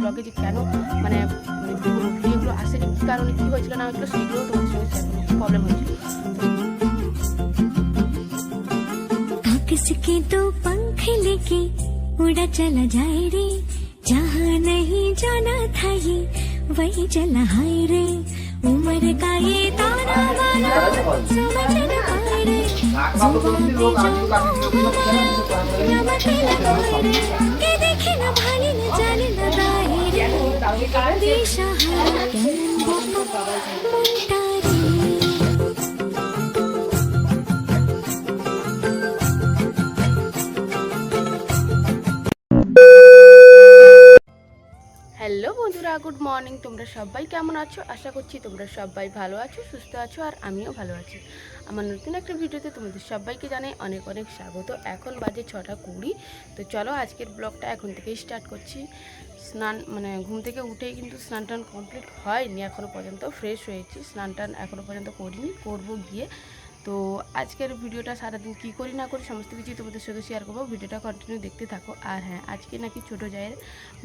ব্লগে যে কেন মানে ভিডিওগুলো আসেনি, কী কারণে, কী হয়েছিল না হয়েছিল সেইগুলো তোমাদের সঙ্গে শেয়ার করবো, কী প্রবলেম হয়েছিল। किसके दो पंख लेके उड़ा चला जाए रे, जहाँ नहीं जाना था ये वही चला हाय रे, उम्र का ये ताना बाना समझ न पाए रे, जुबान पे जो नमक लगाए रे, ये देखे न भाले न जाने न दाए रे, दिशा है मुंटा रे। হ্যালো বন্ধুরা, গুড মর্নিং। তোমরা সবাই কেমন আছো? আশা করছি তোমরা সবাই ভালো আছো, সুস্থ আছো, আর আমিও ভালো আছি। আমার নতুন একটা ভিডিওতে তোমাদের সবাইকে জানাই অনেক অনেক স্বাগত। এখন বাজে 6:20। তো চলো আজকের ব্লগটা এখন থেকেই স্টার্ট করছি। স্নান ঘুম থেকে উঠেই কিন্তু স্নান টান কমপ্লিট হয়নি এখনও পর্যন্ত, ফ্রেশ হয়েছি, স্নান টান এখনও পর্যন্ত করিনি, করবো গিয়ে। তো আজকের ভিডিওটা সারাদিন কী করি না করি সমস্ত কিছুই তোমাদের সাথে শেয়ার করবো, ভিডিওটা কন্টিনিউ দেখতে থাকো। আর হ্যাঁ, আজকে নাকি ছোটো জায়ের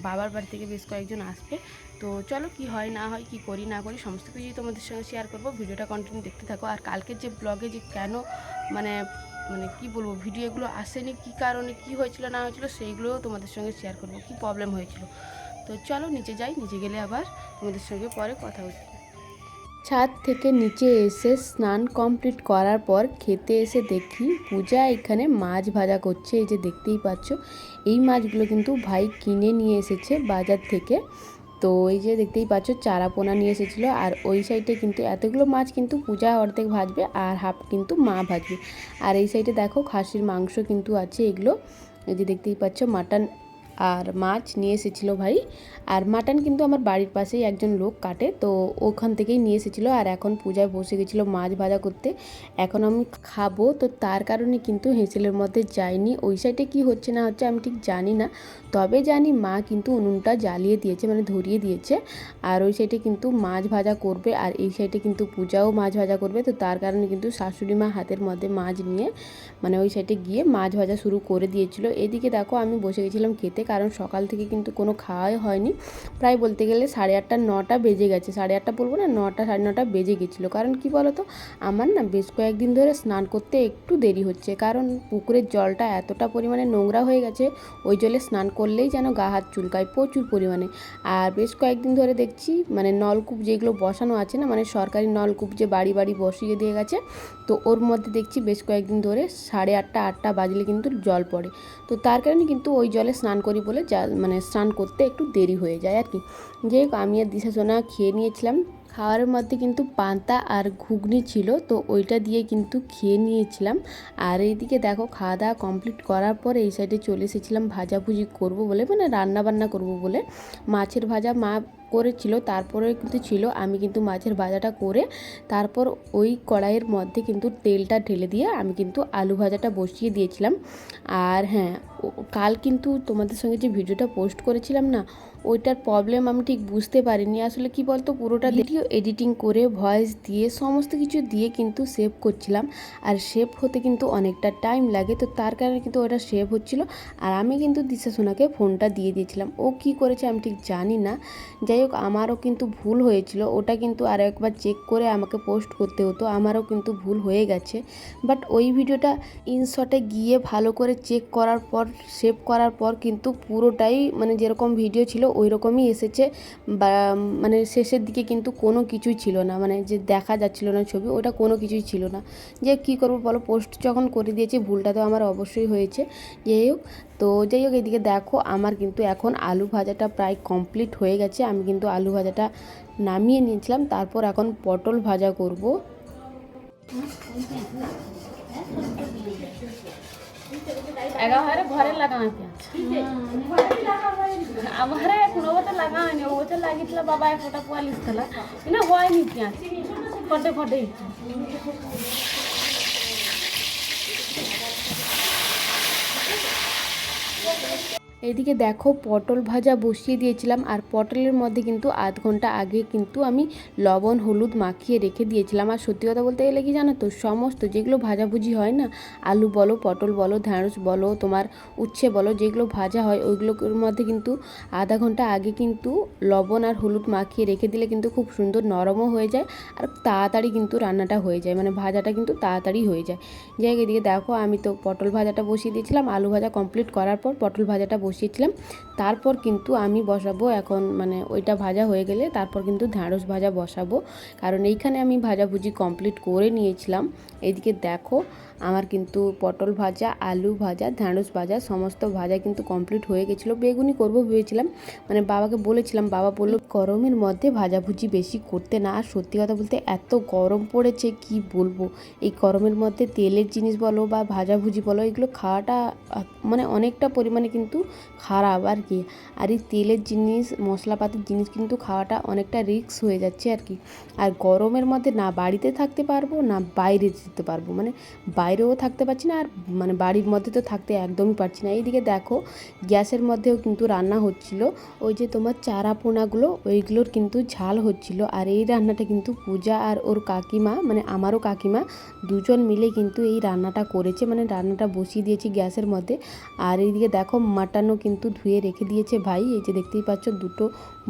বাবার বাড়ি থেকে বেশ কয়েকজন আসবে। তো চলো কি হয় না হয়, কি করি না করি সমস্ত কিছুই তোমাদের সঙ্গে শেয়ার করবো, ভিডিওটা কন্টিনিউ দেখতে থাকো। আর কালকের যে ব্লগে যে কেন মানে কি বলবো ভিডিওগুলো আসেনি, কী কারণে, কী হয়েছিল না হয়েছিল সেইগুলোও তোমাদের সঙ্গে শেয়ার করবো, কী প্রবলেম হয়েছিল। তো চলো নিচে যাই, নিচে গেলে আবার তোমাদের সঙ্গে পরে কথা হচ্ছে। ছাদ থেকে নিচে এসে স্নান কমপ্লিট করার পর খেতে এসে দেখি পূজা এখানে মাছ ভাজা করছে। এই যে দেখতেই পাচ্ছ, এই মাছগুলো কিন্তু ভাই কিনে নিয়ে এসেছে বাজার থেকে। তো এই যে দেখতেই পাচ্ছ চারাপোনা নিয়ে এসেছিলো, আর ওই সাইডে কিন্তু এতগুলো মাছ কিন্তু পূজা অর্ধেক ভাজবে আর হাফ কিন্তু মা ভাজবে। আর এই সাইডে দেখো খাসির মাংস কিন্তু আছে এগুলো, এই যে দেখতেই পাচ্ছ মাটন আর মাছ নিয়ে এসেছিলো ভাই। আর মাটন কিন্তু আমার বাড়ির পাশেই একজন লোক কাটে, তো ওখান থেকেই নিয়ে এসেছিলো। আর এখন পূজায় বসে গেছিলো মাছ ভাজা করতে, এখন আমি খাবো। তো তার কারণে কিন্তু হেঁসেলের মধ্যে যাইনি। ওই সাইডে কি হচ্ছে না হচ্ছে আমি ঠিক জানি না, তবে জানি মা কিন্তু উনুনটা জ্বালিয়ে দিয়েছে, ধরিয়ে দিয়েছে। আর ওই সাইডে কিন্তু মাছ ভাজা করবে, আর এই সাইডে কিন্তু পূজাও মাছ ভাজা করবে। তো তার কারণে কিন্তু শাশুড়ি মা হাতের মধ্যে মাছ নিয়ে ওই সাইডে গিয়ে মাছ ভাজা শুরু করে দিয়েছিল। এদিকে দেখো আমি বসে গেছিলাম খেতে, কারণ সকাল থেকে কিন্তু কোনো খাওয়াই হয়নি। প্রায় বলতে গেলে 8:30 9টা বেজে গেছে, 8:30 বলবো না, 9টা 9:30 বেজে গেছিলো। কারণ কি বলো তো, আমার না বেশ কয়েকদিন ধরে স্নান করতে একটু দেরি হচ্ছে, কারণ পুকুরের জলটা এতটা পরিমাণে নোংরা হয়ে গেছে, ওই জলে স্নান করলেই যেন গা হাত চুলকায় প্রচুর পরিমাণে। আর বেশ কয়েকদিন ধরে দেখছি নলকূপ যেগুলো বসানো আছে না, সরকারি নলকূপ যে বাড়ি বাড়ি বসিয়ে দিয়ে গেছে, তো ওর মধ্যে দেখছি বেশ কয়েকদিন ধরে 8:30 8টা বাজলে কিন্তু জল পড়ে। তো তার কারণে কিন্তু ওই জলে স্নান করি বলে স্নান করতে একটু দেরি হয়ে যায় আর কি। যাই হোক, আমি আর দিশা সোনা খেয়ে নিয়েছিলাম। খাওয়ার মধ্যে কিন্তু পান্তা আর ঘুগনি ছিল, তো ওইটা দিয়ে কিন্তু খেয়ে নিয়েছিলাম। আর এইদিকে দেখো খাওয়া দাওয়া কমপ্লিট করার পর এই সাইডে চলে এসেছিলাম ভাজাভুজি করবো বলে, রান্না বান্না করবো বলে। মাছের ভাজা মা করেছিল, তারপরে কিন্তু ছিল, আমি কিন্তু মাছের ভাজাটা করে তারপর ওই কড়াইয়ের মধ্যে কিন্তু তেলটা ঢেলে দিয়ে আমি কিন্তু আলু ভাজাটা বসিয়ে দিয়েছিলাম। আর হ্যাঁ, কাল কিন্তু তোমাদের সঙ্গে যে ভিডিওটা পোস্ট করেছিলাম না, ওইটার প্রবলেম আমি ঠিক বুঝতে পারিনি। আসলে কি বলতো, পুরোটা ভিডিও এডিটিং করে ভয়েস দিয়ে সমস্ত কিছু দিয়ে কিন্তু সেভ করছিলাম, আর সেভ হতে কিন্তু অনেকটা টাইম লাগে। তো তার কারণে কিন্তু ওটা সেভ হচ্ছিল, আর আমি কিন্তু দিশা সোনাকে ফোনটা দিয়ে দিয়েছিলাম। ও কি করেছে আমি ঠিক জানি না। যাই হোক, আমারও কিন্তু ভুল হয়েছিল, ওটা কিন্তু আরও একবার চেক করে আমাকে পোস্ট করতে হতো, আমারও কিন্তু ভুল হয়ে গেছে। বাট ওই ভিডিওটা ইনশটে গিয়ে ভালো করে চেক করার পর সেভ করার পর কিন্তু পুরোটাই যেরকম ভিডিও ছিল ওই রকমই এসেছে। বা শেষের দিকে কিন্তু কোনো কিছুই ছিল না, যে দেখা যাচ্ছিল না ছবি, ওটা কোনো কিছুই ছিল না। যে কী করবো বলো, পোস্ট যখন করে দিয়েছি ভুলটা তো আমার অবশ্যই হয়েছে। যাই হোক, এদিকে দেখো আমার কিন্তু এখন আলু ভাজাটা প্রায় কমপ্লিট হয়ে গেছে। আমি কিন্তু আলু ভাজাটা নামিয়ে নিয়েছিলাম, তারপর এখন পটল ভাজা করব। ঘরে লাগানো আমার কোনো বছর লাগা হয়নি, ও বছর লাগিয়েছিল বাবা, একটা পোয়ালিশ খেলা না হয়নি পেঁয়াজ ফটে ফটে। এদিকে দেখো পটল ভাজা বসিয়ে দিয়েছিলাম, আর পটলের মধ্যে কিন্তু আধ ঘন্টা আগে কিন্তু আমি লবণ হলুদ মাখিয়ে রেখে দিয়েছিলাম। আর সত্যি কথা বলতে গেলে কি জানো তো, সমস্ত যেগুলো ভাজাভুজি হয় না, আলু বলো পটল বলো ঢ্যাঁড়স বলো তোমার উচ্ছে বলো, যেগুলো ভাজা হয় ওইগুলোর মধ্যে কিন্তু আধা ঘন্টা আগে কিন্তু লবণ আর হলুদ মাখিয়ে রেখে দিলে কিন্তু খুব সুন্দর নরমও হয়ে যায়, আর তাড়াতাড়ি কিন্তু রান্নাটা হয়ে যায়, মানে ভাজাটা কিন্তু তাড়াতাড়ি হয়ে যায়। যাই হোক, এদিকে দেখো আমি তো পটল ভাজাটা বসিয়ে দিয়েছিলাম, আলু ভাজা কমপ্লিট করার পর পটল ভাজাটা বসিয়েছিলাম। তারপর কিন্তু আমি বসাবো এখন, মানে ওইটা ভাজা হয়ে গেলে তারপর কিন্তু ঢ্যাঁড়স ভাজা বসাবো, কারণ এইখানে আমি ভাজাভুজি কমপ্লিট করে নিয়েছিলাম। এদিকে দেখো আমার কিন্তু পটল ভাজা আলু ভাজা ঢ্যাঁড়স ভাজা সমস্ত ভাজা কিন্তু কমপ্লিট হয়ে গেছিলো। বেগুনি করবো ভেবেছিলাম, মানে বাবাকে বলেছিলাম, বাবা বললো গরমের মধ্যে ভাজাভুজি বেশি করতে না। আর সত্যি কথা বলতে এত গরম পড়েছে কি বলবো, এই গরমের মধ্যে তেলের জিনিস বলো বা ভাজাভুজি বলো এগুলো খাওয়াটা মানে অনেকটা পরিমাণে কিন্তু খারাপ আর কি। আর এই তেলের জিনিস মশলাপাতির জিনিস কিন্তু খাওয়াটা অনেকটা রিস্ক হয়ে যাচ্ছে আর কি। আর গরমের মধ্যে না বাড়িতে থাকতে পারবো না বাইরে যেতে পারবো, মানে বাইরেও থাকতে পারছি না আর মানে বাড়ির মধ্যে তো থাকতে একদমই পারছি না। এইদিকে দেখো গ্যাসের মধ্যেও কিন্তু রান্না হচ্ছিল, ওই যে তোমার চারা পোনাগুলো ওইগুলোর কিন্তু ঝাল হচ্ছিল। আর এই রান্নাটা কিন্তু পূজা আর ওর কাকিমা, মানে আমারও কাকিমা দুজন মিলে কিন্তু এই রান্নাটা করেছে, মানে রান্নাটা বসিয়ে দিয়েছি গ্যাসের মধ্যে। আর এইদিকে দেখো মাটনও কিন্তু ধুয়ে রেখে দিয়েছে ভাই, এই যে দেখতেই পাচ্ছ দুটো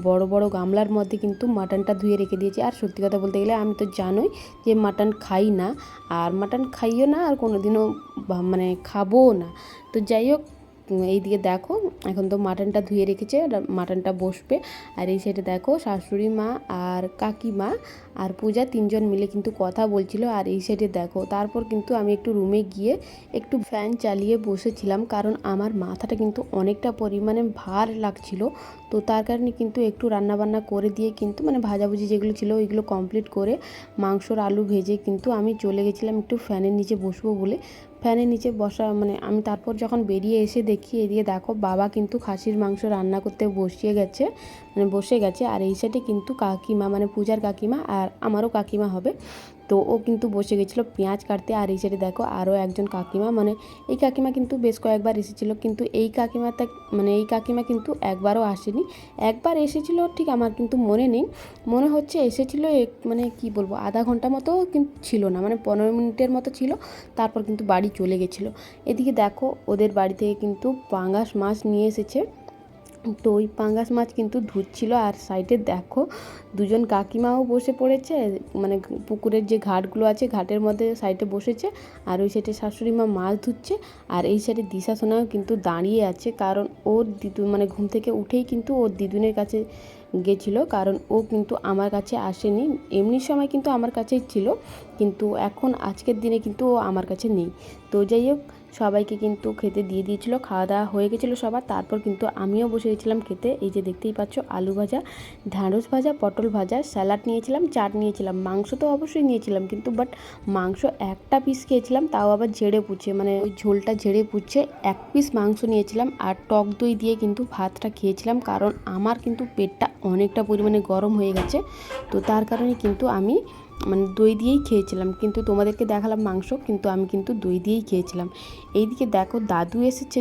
বড় বড় গামলার মধ্যে কিন্তু মাটনটা ধুয়ে রেখে দিয়েছে। আর সত্যি কথা বলতে গেলে আমি তো জানোই যে মাটন খাই না, আর মাটন খাইও না আর কোনোদিনও মানে খাবোও না। তো যাই হোক, এইদিকে দেখো এখন তো মাটনটা ধুয়ে রেখেছে, মাটনটা বসবে। আর এই সাইডে দেখো শাশুড়ি মা আর কাকিমা আর পূজা তিনজন মিলে কিন্তু কথা বলছিল। আর এই সাইডে দেখো তারপর কিন্তু আমি একটু রুমে গিয়ে একটু ফ্যান চালিয়ে বসেছিলাম, কারণ আমার মাথাটা কিন্তু অনেকটা পরিমাণে ভার লাগছিল। তো তার কারণে কিন্তু একটু রান্নাবান্না করে দিয়ে কিন্তু মানে ভাজাভুজি যেগুলো ছিল ওইগুলো কমপ্লিট করে মাংসর আলু ভেজে কিন্তু আমি চলে গেছিলাম একটু ফ্যানের নিচে বসবো বলে। ফ্যানের নিচে বসা মানে আমি তারপর যখন বেরিয়ে এসে দেখি এদিকে দেখো বাবা কিন্তু খাসির মাংস রান্না করতে বসে গেছে। আর এই সাইডে কিন্তু কাকিমা, মানে পূজার কাকিমা আর আমারও কাকিমা হবে, তো ও কিন্তু বসে গেছিলো পেঁয়াজ কাটতে। আর এই সাইডে দেখো আরও একজন কাকিমা, মানে এই কাকিমা কিন্তু বেশ কয়েকবার এসেছিলো, কিন্তু এই কাকিমা কিন্তু একবারও আসেনি। একবার এসেছিলো ঠিক আমার কিন্তু মনে নেই, মনে হচ্ছে এসেছিলো মানে কি বলবো আধা ঘন্টা মতো কিন্তু ছিল না, মানে 15 মিনিটের মতো ছিল, তারপর কিন্তু বাড়ি চলে গেছিলো। এদিকে দেখো ওদের বাড়ি থেকে কিন্তু পাঙ্গাস মাছ নিয়ে এসেছে, তো ওই পাঙ্গাস মাছ কিন্তু ধুচ্ছিল। আর সাইডে দেখো দুজন কাকিমাও বসে পড়েছে, মানে পুকুরের যে ঘাটগুলো আছে ঘাটের মধ্যে সাইডে বসেছে, আর ওই সাইডে শাশুড়ি মা মাছ ধুচ্ছে। আর এই সাইডে দিশা সোনাও কিন্তু দাঁড়িয়ে আছে, কারণ ওর দিদু মানে ঘুম থেকে উঠেই কিন্তু ওর দিদুনের কাছে গেছিলো, কারণ ও কিন্তু আমার কাছে আসেনি। এমনি সময় কিন্তু আমার কাছেই ছিল, কিন্তু এখন আজকের দিনে কিন্তু ও আমার কাছে নেই। তো যাই হোক, সবাইকে কিন্তু খেতে দিয়ে দিয়েছিলো, খাওয়া দাওয়া হয়ে গেছিলো সবার। তারপর কিন্তু আমিও বসে গেছিলাম খেতে। এই যে দেখতেই পাচ্ছ আলু ভাজা ঢ্যাঁড়স ভাজা পটল ভাজা স্যালাড নিয়েছিলাম, চাট নিয়েছিলাম, মাংস তো অবশ্যই নিয়েছিলাম, কিন্তু বাট মাংস একটা পিস খেয়েছিলাম, তাও আবার ঝেড়ে পুছে, মানে ওই ঝোলটা ঝেড়ে পুছে এক পিস মাংস নিয়েছিলাম। আর টক দই দিয়ে কিন্তু ভাতটা খেয়েছিলাম, কারণ আমার কিন্তু পেটটা অনেকটা পরিমাণে গরম হয়ে গেছে। তো তার কারণে কিন্তু আমি মানে দই দিয়েই খেয়েছিলাম, কিন্তু তোমাদেরকে দেখালাম মাংস, কিন্তু আমি কিন্তু দই দিয়েই খেয়েছিলাম। এইদিকে দেখো দাদু এসেছে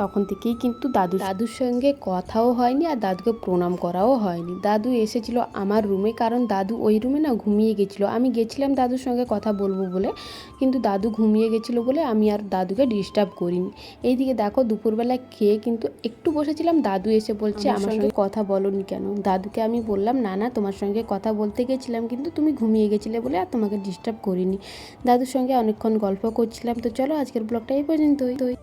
তখন থেকেই কিন্তু দাদুর সঙ্গে কথাও হয়নি আর দাদুকে প্রণাম করাও হয়নি। দাদু এসেছিল আমার রুমে, কারণ দাদু ওই রুমে না ঘুমিয়ে গেছিলো। আমি গেছিলাম দাদুর সঙ্গে কথা বলবো বলে, কিন্তু দাদু ঘুমিয়ে গেছিলো বলে আমি আর দাদুকে ডিস্টার্ব করিনি। এইদিকে দেখো দুপুরবেলা খেয়ে কিন্তু একটু বসেছিলাম, দাদু এসে বলছে আমার সঙ্গে কথা বলোনি কেন। দাদুকে আমি বললাম না তোমার সঙ্গে কথা বলতে গেছিলাম, কিন্তু তুমি ঘুমিয়ে গেছিলে বলে আর তোমাকে ডিস্টার্ব করিনি। দাদুর সঙ্গে অনেকক্ষণ গল্প করছিলাম। তো চলো আজকের ব্লগটা এই পর্যন্তই।